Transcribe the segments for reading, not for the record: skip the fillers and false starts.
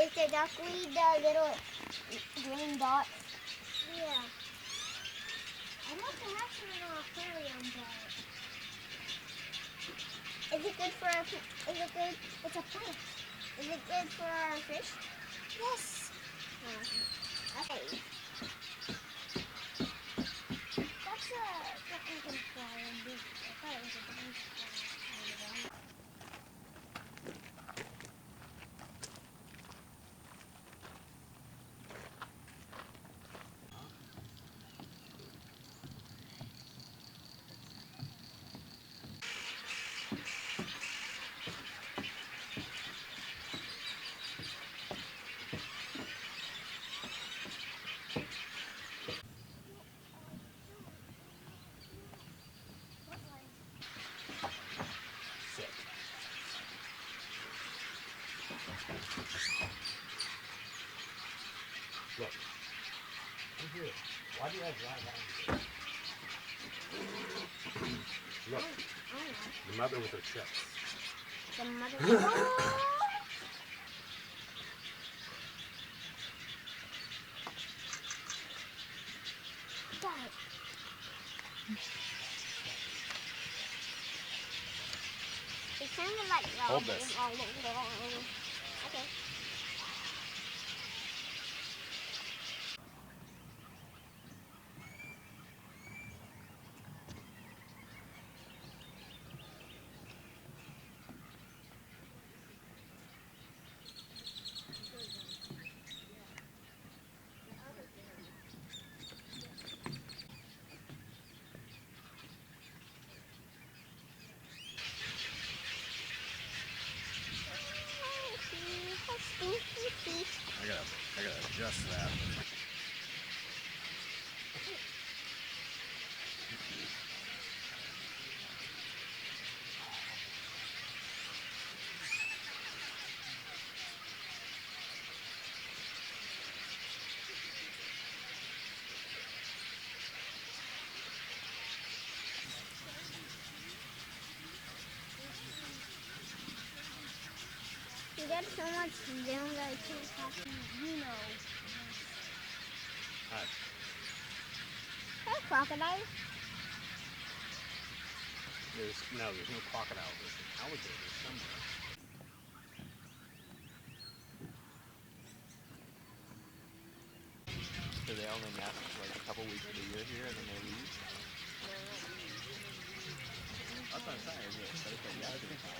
Is the duckweed the little green dots? Yeah. I'd love to have some in an aquarium, but is it good for our? Is it good? It's a plant. Is it good for our fish? Yes. Okay. That's a dragonfly. I thought it was a dragonfly. Look. Look here. Why do you have dry hands? Look. The mother with her chips. The mother. It sounded like Hold this. Okay. I gotta adjust that. You got so much down that I can't talk to you. Know. Hi. Hey, crocodile. There's no crocodile. There's an alligator somewhere. So they only nest like a couple weeks of the year here and then they leave? That's what I'm saying, is it? But it's like nesting time.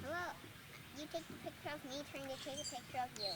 Hello. You take a picture of me trying to take a picture of you.